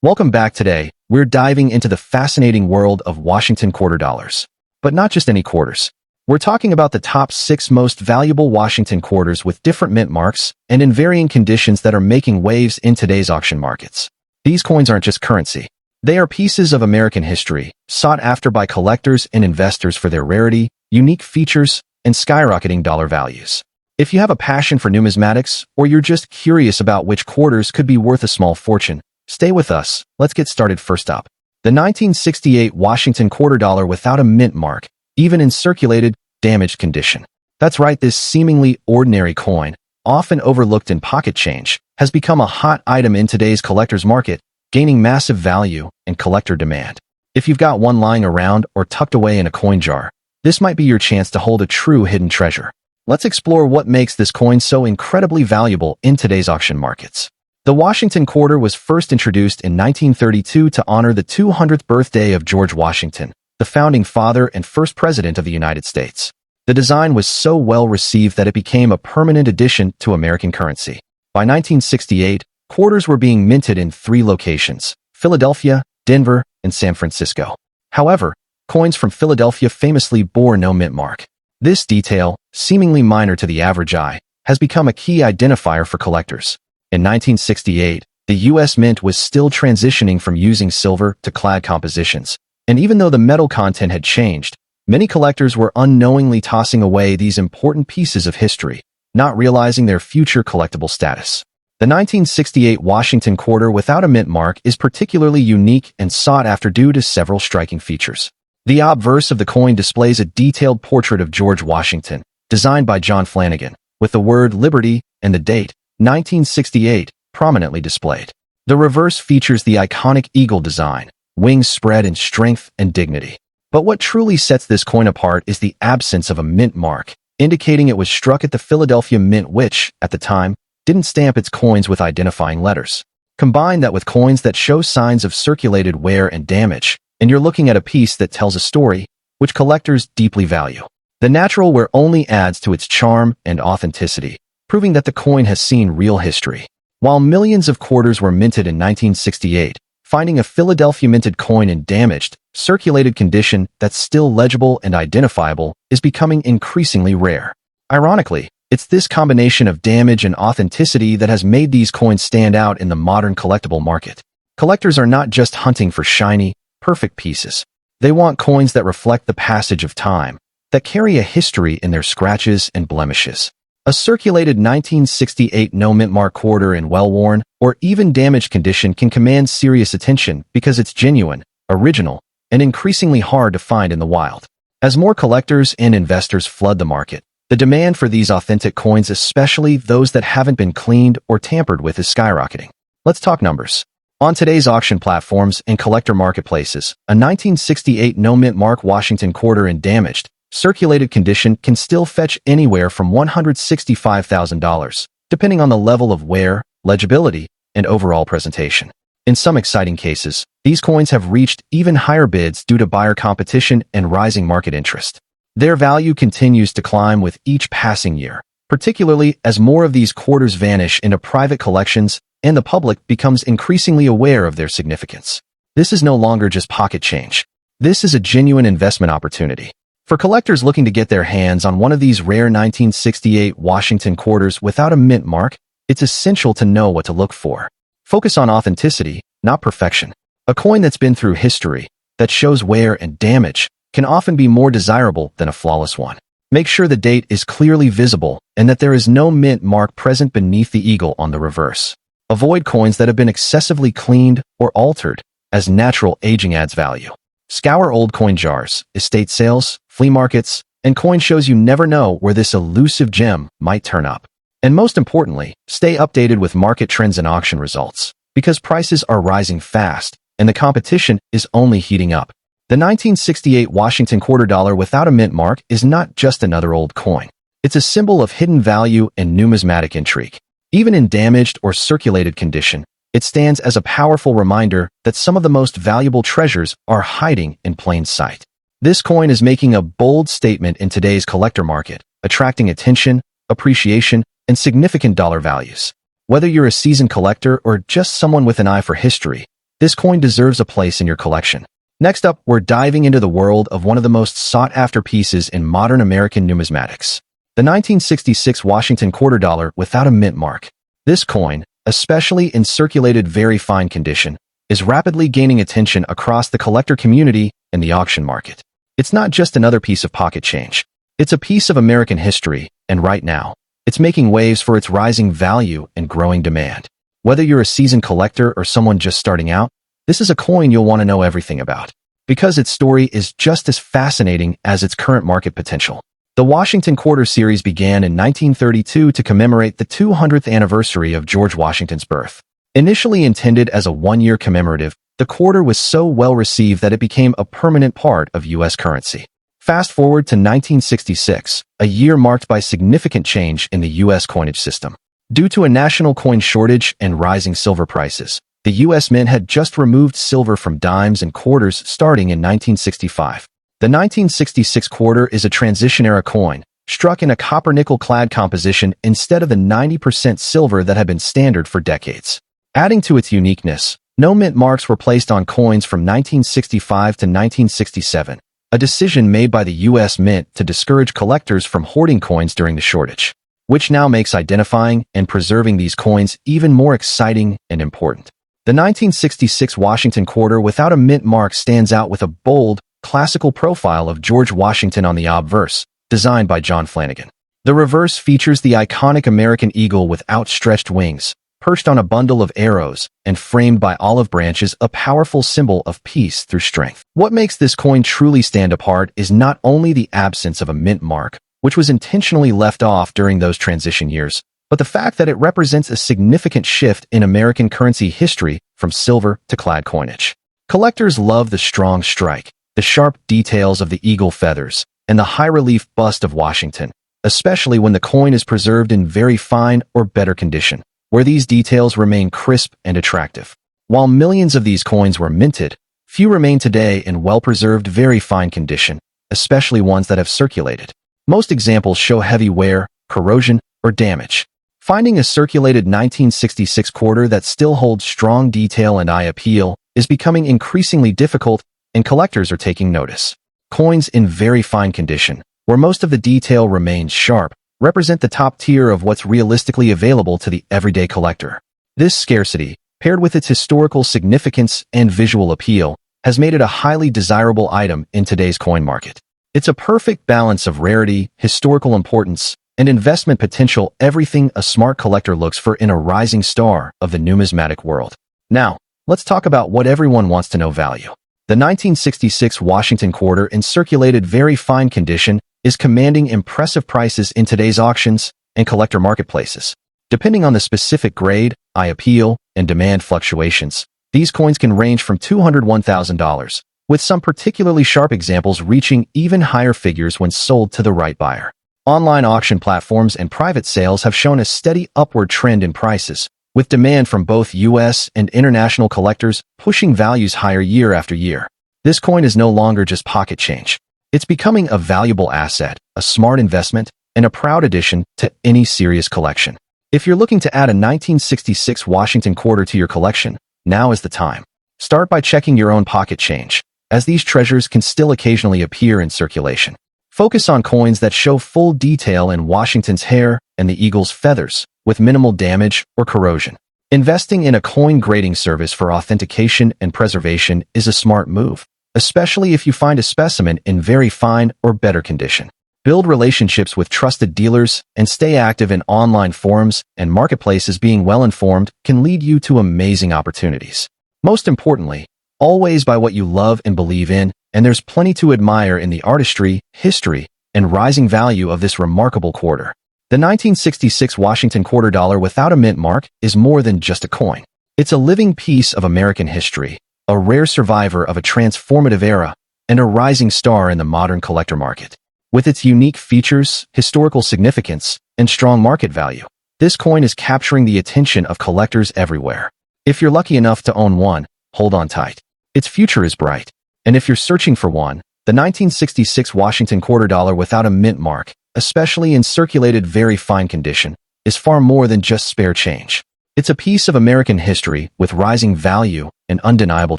Welcome back. Today, we're diving into the fascinating world of Washington quarter dollars. But not just any quarters. We're talking about the top 6 most valuable Washington quarters with different mint marks and in varying conditions that are making waves in today's auction markets. These coins aren't just currency. They are pieces of American history, sought after by collectors and investors for their rarity, unique features, and skyrocketing dollar values. If you have a passion for numismatics, or you're just curious about which quarters could be worth a small fortune, stay with us. Let's get started. First up, the 1968 Washington quarter dollar without a mint mark, even in circulated, damaged condition. That's right, this seemingly ordinary coin, often overlooked in pocket change, has become a hot item in today's collector's market, gaining massive value and collector demand. If you've got one lying around or tucked away in a coin jar, this might be your chance to hold a true hidden treasure. Let's explore what makes this coin so incredibly valuable in today's auction markets. The Washington quarter was first introduced in 1932 to honor the 200th birthday of George Washington, the founding father and first president of the United States. The design was so well received that it became a permanent addition to American currency. By 1968, quarters were being minted in 3 locations: Philadelphia, Denver, and San Francisco. However, coins from Philadelphia famously bore no mint mark. This detail, seemingly minor to the average eye, has become a key identifier for collectors. In 1968, the U.S. Mint was still transitioning from using silver to clad compositions, and even though the metal content had changed, many collectors were unknowingly tossing away these important pieces of history, not realizing their future collectible status. The 1968 Washington quarter without a mint mark is particularly unique and sought after due to several striking features. The obverse of the coin displays a detailed portrait of George Washington, designed by John Flanagan, with the word Liberty and the date, 1968, prominently displayed. The reverse features the iconic eagle design, wings spread in strength and dignity. But what truly sets this coin apart is the absence of a mint mark, indicating it was struck at the Philadelphia Mint, which, at the time, didn't stamp its coins with identifying letters. Combine that with coins that show signs of circulated wear and damage, and you're looking at a piece that tells a story, which collectors deeply value. The natural wear only adds to its charm and authenticity, proving that the coin has seen real history. While millions of quarters were minted in 1968, finding a Philadelphia minted coin in damaged, circulated condition that's still legible and identifiable is becoming increasingly rare. Ironically, it's this combination of damage and authenticity that has made these coins stand out in the modern collectible market. Collectors are not just hunting for shiny, perfect pieces. They want coins that reflect the passage of time, that carry a history in their scratches and blemishes. A circulated 1968 no mint mark quarter in well-worn or even damaged condition can command serious attention because it's genuine, original, and increasingly hard to find in the wild. As more collectors and investors flood the market, the demand for these authentic coins, especially those that haven't been cleaned or tampered with, is skyrocketing. Let's talk numbers. On today's auction platforms and collector marketplaces, a 1968 no mint mark Washington quarter in damaged, circulated condition can still fetch anywhere from $165,000, depending on the level of wear, legibility, and overall presentation. In some exciting cases, these coins have reached even higher bids due to buyer competition and rising market interest. Their value continues to climb with each passing year, particularly as more of these quarters vanish into private collections and the public becomes increasingly aware of their significance. This is no longer just pocket change. This is a genuine investment opportunity. For collectors looking to get their hands on one of these rare 1968 Washington quarters without a mint mark, it's essential to know what to look for. Focus on authenticity, not perfection. A coin that's been through history, that shows wear and damage, can often be more desirable than a flawless one. Make sure the date is clearly visible and that there is no mint mark present beneath the eagle on the reverse. Avoid coins that have been excessively cleaned or altered, as natural aging adds value. Scour old coin jars, estate sales, flea markets, and coin shows. You never know where this elusive gem might turn up. And most importantly, stay updated with market trends and auction results, because prices are rising fast and the competition is only heating up. The 1968 Washington quarter dollar without a mint mark is not just another old coin. It's a symbol of hidden value and numismatic intrigue. Even in damaged or circulated condition, it stands as a powerful reminder that some of the most valuable treasures are hiding in plain sight. This coin is making a bold statement in today's collector market, attracting attention, appreciation, and significant dollar values. Whether you're a seasoned collector or just someone with an eye for history, This coin deserves a place in your collection. Next up, we're diving into the world of one of the most sought-after pieces in modern American numismatics, the 1966 Washington quarter dollar without a mint mark. This coin, especially in circulated very fine condition, is rapidly gaining attention across the collector community and the auction market. It's not just another piece of pocket change. It's a piece of American history, and right now, it's making waves for its rising value and growing demand. Whether you're a seasoned collector or someone just starting out, this is a coin you'll want to know everything about, because its story is just as fascinating as its current market potential. The Washington Quarter series began in 1932 to commemorate the 200th anniversary of George Washington's birth. Initially intended as a one-year commemorative, the quarter was so well received that it became a permanent part of U.S. currency. Fast forward to 1966, a year marked by significant change in the U.S. coinage system. Due to a national coin shortage and rising silver prices, the U.S. Mint had just removed silver from dimes and quarters starting in 1965. The 1966 quarter is a transition-era coin, struck in a copper-nickel-clad composition instead of the 90% silver that had been standard for decades. Adding to its uniqueness, no mint marks were placed on coins from 1965 to 1967, a decision made by the U.S. Mint to discourage collectors from hoarding coins during the shortage, which now makes identifying and preserving these coins even more exciting and important. The 1966 Washington quarter without a mint mark stands out with a bold, classical profile of George Washington on the obverse, designed by John Flanagan. The reverse features the iconic American eagle with outstretched wings, perched on a bundle of arrows, and framed by olive branches, a powerful symbol of peace through strength. What makes this coin truly stand apart is not only the absence of a mint mark, which was intentionally left off during those transition years, but the fact that it represents a significant shift in American currency history from silver to clad coinage. Collectors love the strong strike, the sharp details of the eagle feathers, and the high-relief bust of Washington, especially when the coin is preserved in very fine or better condition, where these details remain crisp and attractive. While millions of these coins were minted, few remain today in well-preserved very fine condition, especially ones that have circulated. Most examples show heavy wear, corrosion, or damage. Finding a circulated 1966 quarter that still holds strong detail and eye appeal is becoming increasingly difficult, and collectors are taking notice. Coins in very fine condition, where most of the detail remains sharp, represent the top tier of what's realistically available to the everyday collector. This scarcity, paired with its historical significance and visual appeal, has made it a highly desirable item in today's coin market. It's a perfect balance of rarity, historical importance, and investment potential, everything a smart collector looks for in a rising star of the numismatic world. Now, let's talk about what everyone wants to know: value. The 1966 Washington quarter in circulated very fine condition is commanding impressive prices in today's auctions and collector marketplaces. Depending on the specific grade, eye appeal, and demand fluctuations, these coins can range from $201,000, with some particularly sharp examples reaching even higher figures when sold to the right buyer. Online auction platforms and private sales have shown a steady upward trend in prices, with demand from both U.S. and international collectors pushing values higher year after year. This coin is no longer just pocket change. It's becoming a valuable asset, a smart investment, and a proud addition to any serious collection. If you're looking to add a 1966 Washington quarter to your collection, now is the time. Start by checking your own pocket change, as these treasures can still occasionally appear in circulation. Focus on coins that show full detail in Washington's hair and the eagle's feathers, with minimal damage or corrosion. Investing in a coin grading service for authentication and preservation is a smart move, especially if you find a specimen in very fine or better condition. Build relationships with trusted dealers and stay active in online forums and marketplaces. Being well-informed can lead you to amazing opportunities. Most importantly, always buy what you love and believe in, and there's plenty to admire in the artistry, history, and rising value of this remarkable quarter. The 1966 Washington quarter dollar without a mint mark is more than just a coin. It's a living piece of American history, a rare survivor of a transformative era, and a rising star in the modern collector market. With its unique features, historical significance, and strong market value, this coin is capturing the attention of collectors everywhere. If you're lucky enough to own one, hold on tight. Its future is bright. And if you're searching for one, the 1966 Washington quarter dollar without a mint mark, especially in circulated very fine condition, is far more than just spare change. It's a piece of American history with rising value and undeniable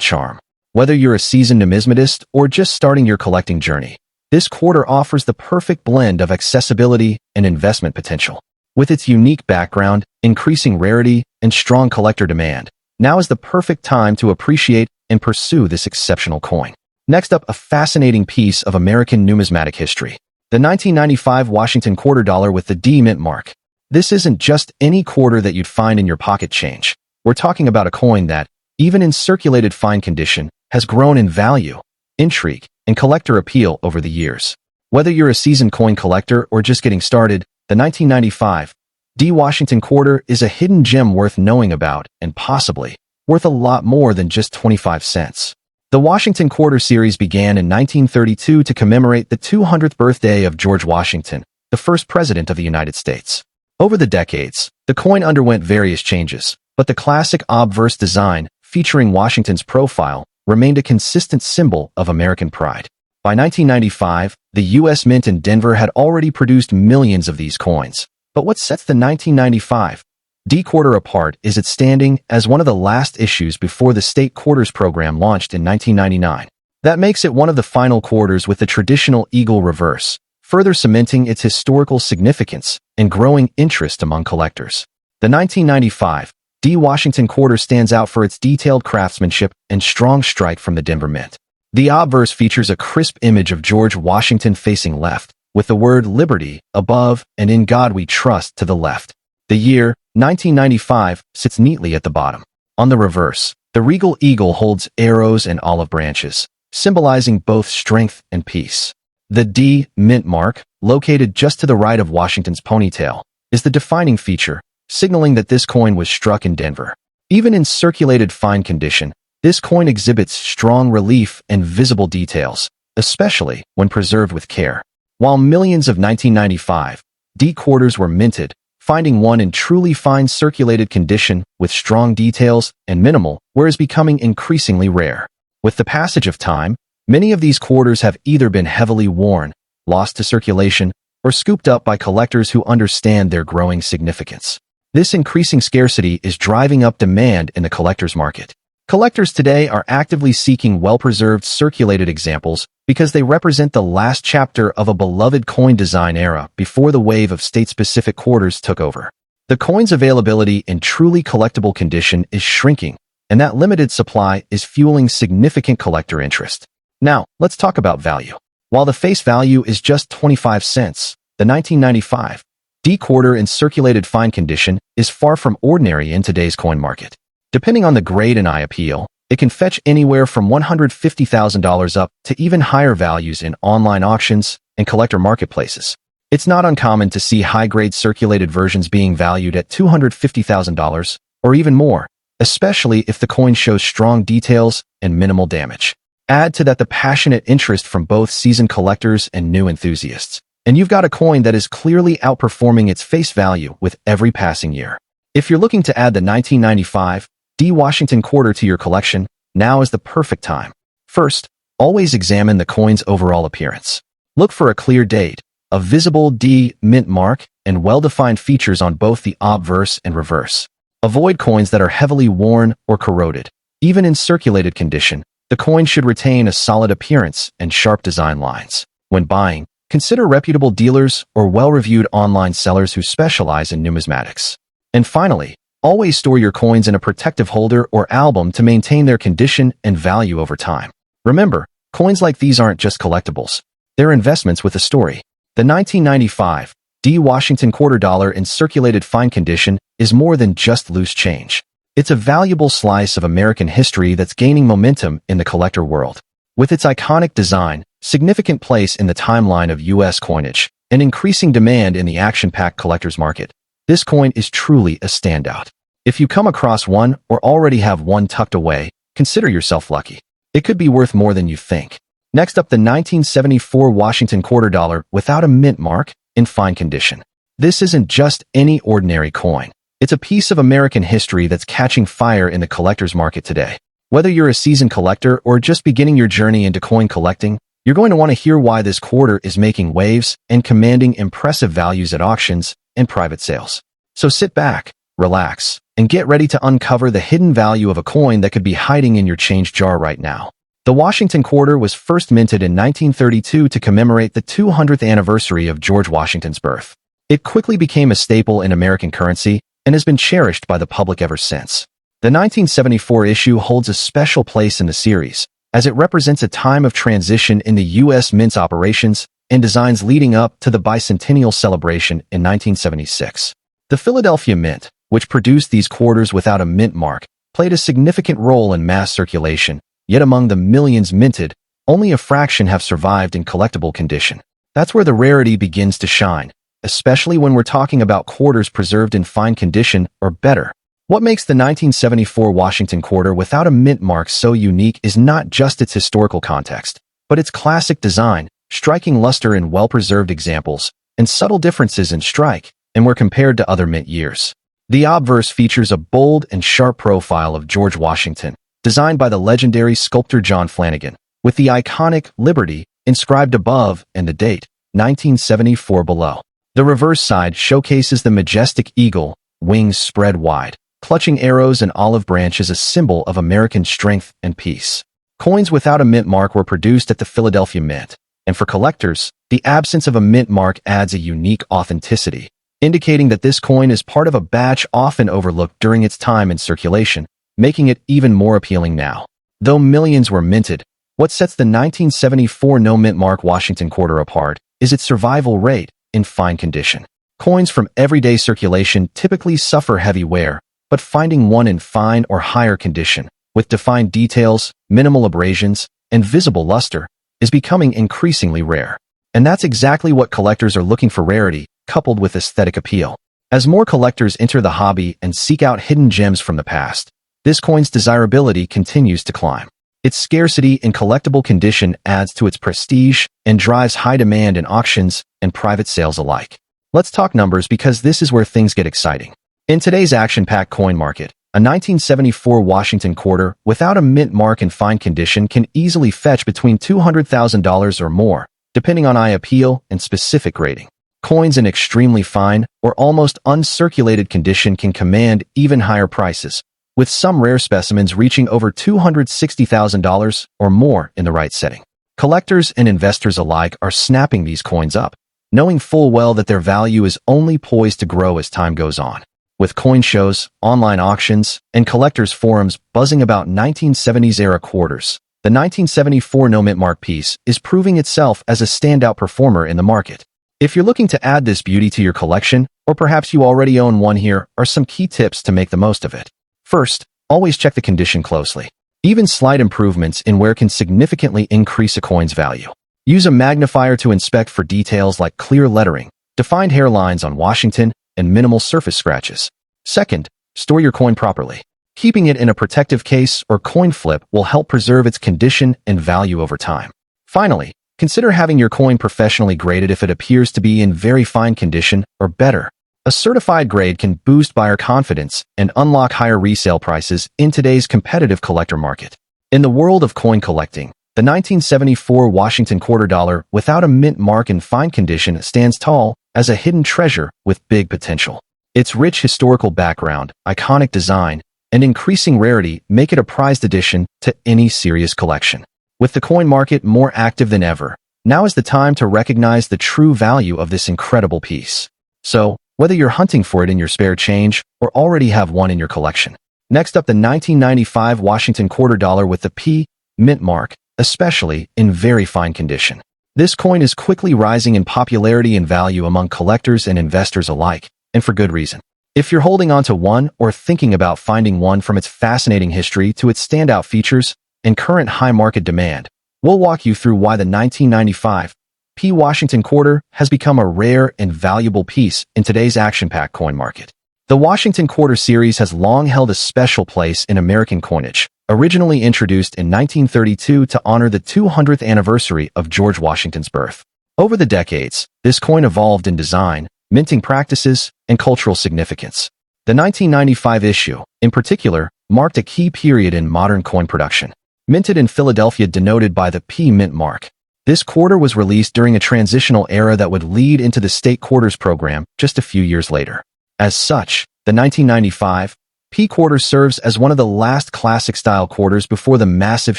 charm. Whether you're a seasoned numismatist or just starting your collecting journey, this quarter offers the perfect blend of accessibility and investment potential. With its unique background, increasing rarity, and strong collector demand, now is the perfect time to appreciate and pursue this exceptional coin. Next up, a fascinating piece of American numismatic history. The 1995 Washington quarter dollar with the D mint mark. This isn't just any quarter that you'd find in your pocket change. We're talking about a coin that, even in circulated fine condition, has grown in value, intrigue, and collector appeal over the years. Whether you're a seasoned coin collector or just getting started, the 1995 D Washington quarter is a hidden gem worth knowing about and possibly worth a lot more than just 25 cents. The Washington quarter series began in 1932 to commemorate the 200th birthday of George Washington, the first president of the United States. Over the decades, the coin underwent various changes, but the classic obverse design, featuring Washington's profile, remained a consistent symbol of American pride. By 1995, the U.S. Mint in Denver had already produced millions of these coins. But what sets the 1995 D quarter apart is its standing as one of the last issues before the state quarters program launched in 1999. That makes it one of the final quarters with the traditional eagle reverse, further cementing its historical significance and growing interest among collectors. The 1995 D Washington quarter stands out for its detailed craftsmanship and strong strike from the Denver Mint. The obverse features a crisp image of George Washington facing left, with the word Liberty above and In God We Trust to the left. The year, 1995, sits neatly at the bottom. On the reverse, the regal eagle holds arrows and olive branches, symbolizing both strength and peace. The D mint mark, located just to the right of Washington's ponytail, is the defining feature, signaling that this coin was struck in Denver. Even in circulated fine condition, this coin exhibits strong relief and visible details, especially when preserved with care. While millions of 1995 D quarters were minted, finding one in truly fine circulated condition with strong details and minimal wear is becoming increasingly rare. With the passage of time, many of these quarters have either been heavily worn, lost to circulation, or scooped up by collectors who understand their growing significance. This increasing scarcity is driving up demand in the collector's market. Collectors today are actively seeking well-preserved circulated examples because they represent the last chapter of a beloved coin design era before the wave of state-specific quarters took over. The coin's availability in truly collectible condition is shrinking, and that limited supply is fueling significant collector interest. Now, let's talk about value. While the face value is just 25 cents, the 1995 D quarter in circulated fine condition is far from ordinary in today's coin market. Depending on the grade and eye appeal, it can fetch anywhere from $150,000 up to even higher values in online auctions and collector marketplaces. It's not uncommon to see high-grade circulated versions being valued at $250,000 or even more, especially if the coin shows strong details and minimal damage. Add to that the passionate interest from both seasoned collectors and new enthusiasts, and you've got a coin that is clearly outperforming its face value with every passing year. If you're looking to add the 1995 D Washington quarter to your collection, now is the perfect time. First, always examine the coin's overall appearance. Look for a clear date, a visible D mint mark, and well-defined features on both the obverse and reverse. Avoid coins that are heavily worn or corroded. Even in circulated condition, the coin should retain a solid appearance and sharp design lines. When buying, consider reputable dealers or well-reviewed online sellers who specialize in numismatics. And finally, always store your coins in a protective holder or album to maintain their condition and value over time. Remember, coins like these aren't just collectibles. They're investments with a story. The 1995 D Washington quarter dollar in circulated fine condition is more than just loose change. It's a valuable slice of American history that's gaining momentum in the collector world. With its iconic design, significant place in the timeline of U.S. coinage, and increasing demand in the action-packed collector's market, this coin is truly a standout. If you come across one or already have one tucked away, consider yourself lucky. It could be worth more than you think. Next up, the 1974 Washington quarter dollar without a mint mark, in fine condition. This isn't just any ordinary coin. It's a piece of American history that's catching fire in the collector's market today. Whether you're a seasoned collector or just beginning your journey into coin collecting, you're going to want to hear why this quarter is making waves and commanding impressive values at auctions and private sales. So sit back, relax, and get ready to uncover the hidden value of a coin that could be hiding in your change jar right now. The Washington quarter was first minted in 1932 to commemorate the 200th anniversary of George Washington's birth. It quickly became a staple in American currency and has been cherished by the public ever since. The 1974 issue holds a special place in the series, as it represents a time of transition in the U.S. Mint's operations and designs leading up to the bicentennial celebration in 1976. The Philadelphia Mint, which produced these quarters without a mint mark, played a significant role in mass circulation, yet among the millions minted, only a fraction have survived in collectible condition. That's where the rarity begins to shine, especially when we're talking about quarters preserved in fine condition or better. What makes the 1974 Washington quarter without a mint mark so unique is not just its historical context, but its classic design, striking luster in well-preserved examples, and subtle differences in strike, and were compared to other mint years. The obverse features a bold and sharp profile of George Washington, designed by the legendary sculptor John Flanagan, with the iconic Liberty inscribed above and the date, 1974 below. The reverse side showcases the majestic eagle, wings spread wide, clutching arrows and olive branches, a symbol of American strength and peace. Coins without a mint mark were produced at the Philadelphia Mint, and for collectors, the absence of a mint mark adds a unique authenticity, indicating that this coin is part of a batch often overlooked during its time in circulation, making it even more appealing now. Though millions were minted, what sets the 1974 no mint mark Washington quarter apart is its survival rate in fine condition. Coins from everyday circulation typically suffer heavy wear, but finding one in fine or higher condition, with defined details, minimal abrasions, and visible luster, is becoming increasingly rare. And that's exactly what collectors are looking for: rarity, coupled with aesthetic appeal. As more collectors enter the hobby and seek out hidden gems from the past, this coin's desirability continues to climb. Its scarcity in collectible condition adds to its prestige and drives high demand in auctions and private sales alike. Let's talk numbers, because this is where things get exciting. In today's action-packed coin market, a 1974 Washington quarter without a mint mark in fine condition can easily fetch between $200,000 or more, depending on eye appeal and specific grading. Coins in extremely fine or almost uncirculated condition can command even higher prices, with some rare specimens reaching over $260,000 or more in the right setting. Collectors and investors alike are snapping these coins up, knowing full well that their value is only poised to grow as time goes on. With coin shows, online auctions, and collectors' forums buzzing about 1970s-era quarters, the 1974 no mint mark piece is proving itself as a standout performer in the market. If you're looking to add this beauty to your collection, or perhaps you already own one, here are some key tips to make the most of it. First, always check the condition closely. Even slight improvements in wear can significantly increase a coin's value. Use a magnifier to inspect for details like clear lettering, defined hairlines on Washington, and minimal surface scratches. Second, store your coin properly. Keeping it in a protective case or coin flip will help preserve its condition and value over time. Finally, consider having your coin professionally graded if it appears to be in very fine condition or better. A certified grade can boost buyer confidence and unlock higher resale prices in today's competitive collector market. In the world of coin collecting, the 1974 Washington quarter dollar without a mint mark in fine condition stands tall as a hidden treasure with big potential. Its rich historical background, iconic design, and increasing rarity make it a prized addition to any serious collection. With the coin market more active than ever, now is the time to recognize the true value of this incredible piece. So, whether you're hunting for it in your spare change or already have one in your collection. Next up, the 1995 Washington quarter dollar with the P mint mark, especially in very fine condition. This coin is quickly rising in popularity and value among collectors and investors alike, and for good reason. If you're holding on to one or thinking about finding one, from its fascinating history to its standout features and current high market demand, we'll walk you through why the 1995 P Washington quarter has become a rare and valuable piece in today's action-packed coin market. The Washington quarter series has long held a special place in American coinage, originally introduced in 1932 to honor the 200th anniversary of George Washington's birth. Over the decades, this coin evolved in design, minting practices, and cultural significance. The 1995 issue, in particular, marked a key period in modern coin production. Minted in Philadelphia, denoted by the P mint mark, this quarter was released during a transitional era that would lead into the state quarters program just a few years later. As such, The 1995 P quarter serves as one of the last classic-style quarters before the massive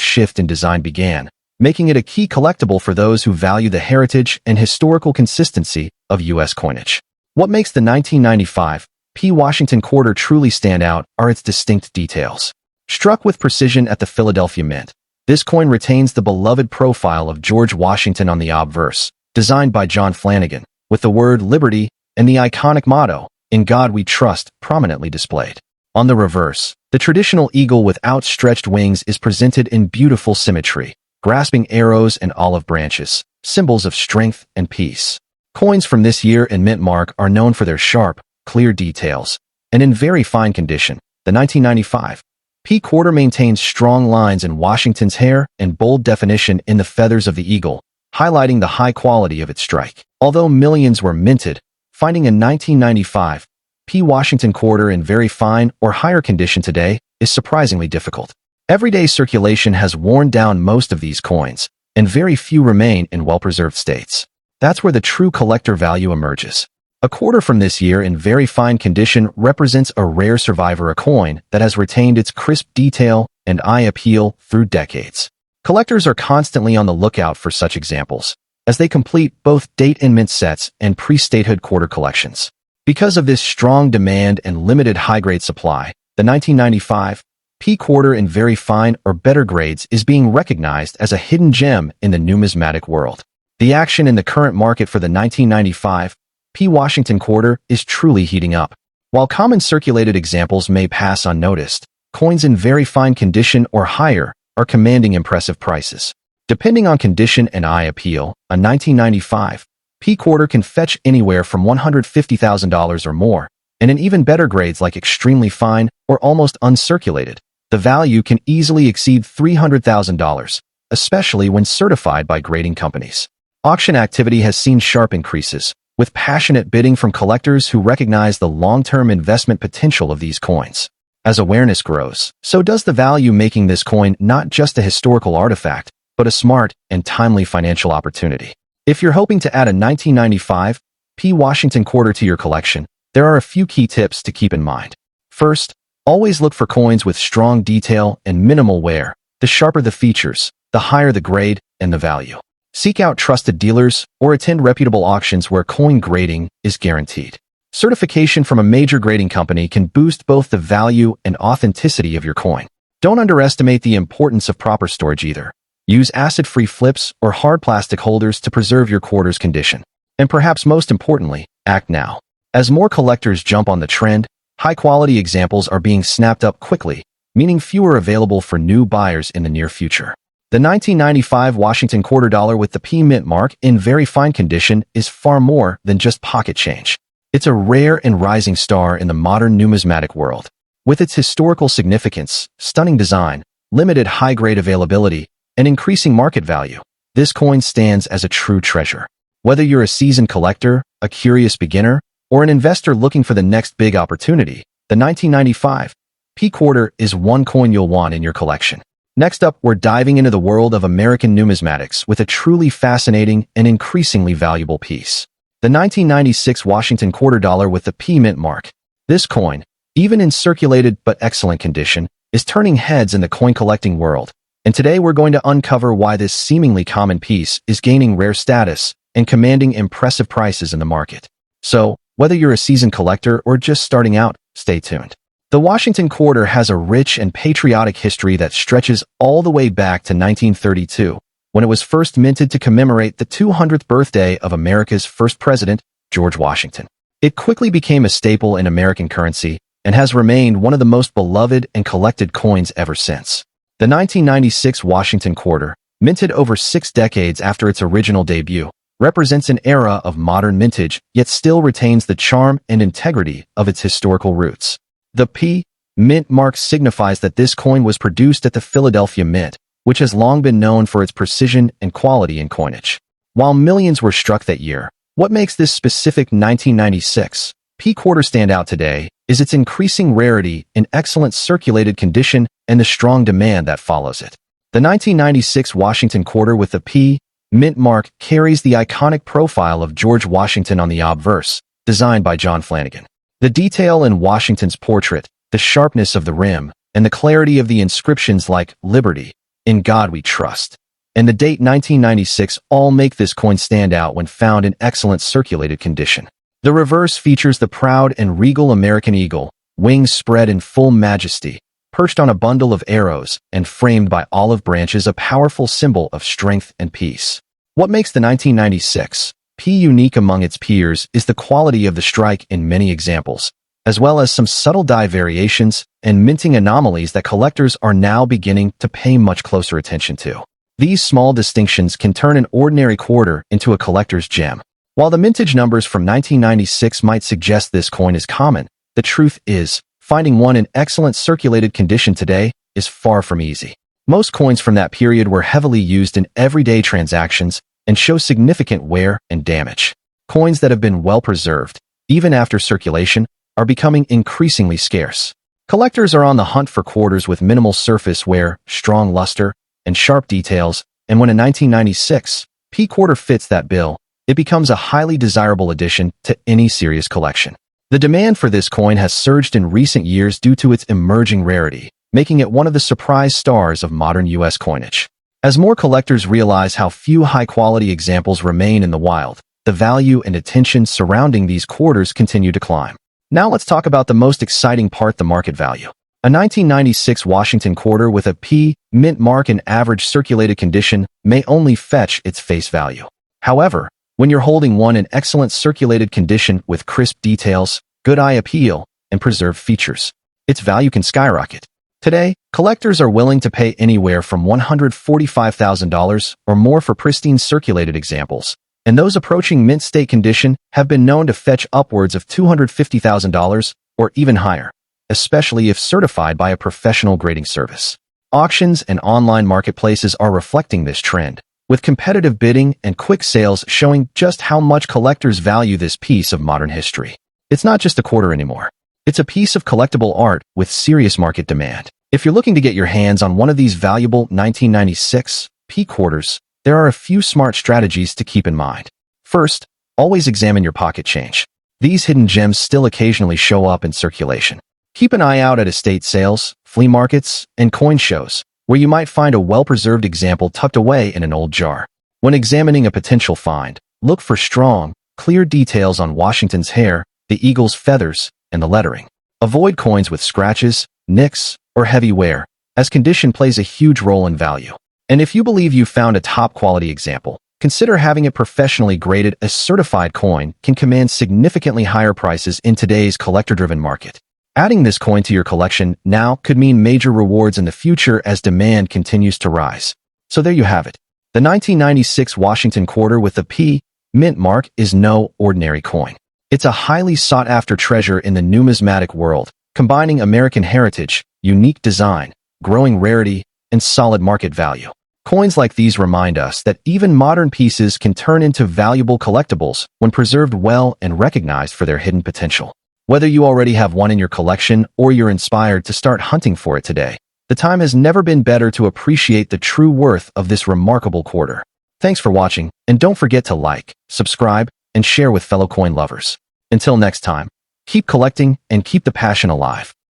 shift in design began, making it a key collectible for those who value the heritage and historical consistency of U.S. coinage. What makes the 1995 P Washington quarter truly stand out are its distinct details. Struck with precision at the Philadelphia Mint, this coin retains the beloved profile of George Washington on the obverse, designed by John Flanagan, with the word liberty and the iconic motto, "In God We Trust," prominently displayed. On the reverse, the traditional eagle with outstretched wings is presented in beautiful symmetry, grasping arrows and olive branches, symbols of strength and peace. Coins from this year and mint mark are known for their sharp, clear details, and in very fine condition. The 1995 P quarter maintains strong lines in Washington's hair and bold definition in the feathers of the eagle, highlighting the high quality of its strike. Although millions were minted, finding a 1995 P Washington quarter in very fine or higher condition today is surprisingly difficult. Everyday circulation has worn down most of these coins, and very few remain in well-preserved states. That's where the true collector value emerges. A quarter from this year in very fine condition represents a rare survivor, a coin that has retained its crisp detail and eye appeal through decades. Collectors are constantly on the lookout for such examples, as they complete both date and mint sets and pre-statehood quarter collections. Because of this strong demand and limited high-grade supply, the 1995 P quarter in very fine or better grades is being recognized as a hidden gem in the numismatic world. The action in the current market for the 1995 P Washington quarter is truly heating up. While common circulated examples may pass unnoticed, coins in very fine condition or higher are commanding impressive prices. Depending on condition and eye appeal, a 1995 P quarter can fetch anywhere from $150,000 or more, and in even better grades like extremely fine or almost uncirculated, the value can easily exceed $300,000, especially when certified by grading companies. Auction activity has seen sharp increases, with passionate bidding from collectors who recognize the long-term investment potential of these coins. As awareness grows, so does the value, making this coin not just a historical artifact, but a smart and timely financial opportunity. If you're hoping to add a 1995 P Washington quarter to your collection, there are a few key tips to keep in mind. First, always look for coins with strong detail and minimal wear. The sharper the features, the higher the grade and the value. Seek out trusted dealers or attend reputable auctions where coin grading is guaranteed. Certification from a major grading company can boost both the value and authenticity of your coin. Don't underestimate the importance of proper storage either. Use acid-free flips or hard plastic holders to preserve your quarter's condition. And perhaps most importantly, act now. As more collectors jump on the trend, high-quality examples are being snapped up quickly, meaning fewer available for new buyers in the near future. The 1995 Washington quarter dollar with the P mint mark in very fine condition is far more than just pocket change. It's a rare and rising star in the modern numismatic world. With its historical significance, stunning design, limited high-grade availability, and increasing market value, this coin stands as a true treasure. Whether you're a seasoned collector, a curious beginner, or an investor looking for the next big opportunity, the 1995 P quarter is one coin you'll want in your collection. Next up, we're diving into the world of American numismatics with a truly fascinating and increasingly valuable piece. The 1996 Washington quarter dollar with the P mint mark. This coin, even in circulated but excellent condition, is turning heads in the coin collecting world. And today we're going to uncover why this seemingly common piece is gaining rare status and commanding impressive prices in the market. So, whether you're a seasoned collector or just starting out, stay tuned. The Washington quarter has a rich and patriotic history that stretches all the way back to 1932, when it was first minted to commemorate the 200th birthday of America's first president, George Washington. It quickly became a staple in American currency and has remained one of the most beloved and collected coins ever since. The 1996 Washington quarter, minted over 6 decades after its original debut, represents an era of modern mintage, yet still retains the charm and integrity of its historical roots. The P mint mark signifies that this coin was produced at the Philadelphia Mint, which has long been known for its precision and quality in coinage. While millions were struck that year, what makes this specific 1996 P quarter stand out today is its increasing rarity in excellent circulated condition and the strong demand that follows it. The 1996 Washington quarter with the P mint mark carries the iconic profile of George Washington on the obverse, designed by John Flanagan. The detail in Washington's portrait, the sharpness of the rim, and the clarity of the inscriptions like Liberty, In God We Trust, and the date 1996 all make this coin stand out when found in excellent circulated condition. The reverse features the proud and regal American eagle, wings spread in full majesty, perched on a bundle of arrows and framed by olive branches, a powerful symbol of strength and peace. What makes the 1996 P unique among its peers is the quality of the strike in many examples, as well as some subtle die variations and minting anomalies that collectors are now beginning to pay much closer attention to. These small distinctions can turn an ordinary quarter into a collector's gem. While the mintage numbers from 1996 might suggest this coin is common, the truth is, finding one in excellent circulated condition today is far from easy. Most coins from that period were heavily used in everyday transactions and show significant wear and damage. Coins that have been well preserved, even after circulation, are becoming increasingly scarce. Collectors are on the hunt for quarters with minimal surface wear, strong luster, and sharp details, and when a 1996 P quarter fits that bill, it becomes a highly desirable addition to any serious collection. The demand for this coin has surged in recent years due to its emerging rarity, making it one of the surprise stars of modern U.S. coinage. As more collectors realize how few high-quality examples remain in the wild, the value and attention surrounding these quarters continue to climb. Now let's talk about the most exciting part, the market value. A 1996 Washington quarter with a P mint mark in average circulated condition may only fetch its face value. However, when you're holding one in excellent circulated condition with crisp details, good eye appeal, and preserved features, its value can skyrocket. Today, collectors are willing to pay anywhere from $145,000 or more for pristine circulated examples, and those approaching mint state condition have been known to fetch upwards of $250,000 or even higher, especially if certified by a professional grading service. Auctions and online marketplaces are reflecting this trend, with competitive bidding and quick sales showing just how much collectors value this piece of modern history. It's not just a quarter anymore. It's a piece of collectible art with serious market demand. If you're looking to get your hands on one of these valuable 1996 P quarters, there are a few smart strategies to keep in mind. First, always examine your pocket change. These hidden gems still occasionally show up in circulation. Keep an eye out at estate sales, flea markets, and coin shows, where you might find a well-preserved example tucked away in an old jar. When examining a potential find, look for strong, clear details on Washington's hair, the eagle's feathers, and the lettering. Avoid coins with scratches, nicks, or heavy wear, as condition plays a huge role in value. And if you believe you found a top-quality example, consider having it professionally graded. A certified coin can command significantly higher prices in today's collector-driven market. Adding this coin to your collection now could mean major rewards in the future as demand continues to rise. So there you have it. The 1996 Washington quarter with the P mint mark is no ordinary coin. It's a highly sought-after treasure in the numismatic world, combining American heritage, unique design, growing rarity, and solid market value. Coins like these remind us that even modern pieces can turn into valuable collectibles when preserved well and recognized for their hidden potential. Whether you already have one in your collection or you're inspired to start hunting for it today, the time has never been better to appreciate the true worth of this remarkable quarter. Thanks for watching, and don't forget to like, subscribe, and share with fellow coin lovers. Until next time, keep collecting and keep the passion alive.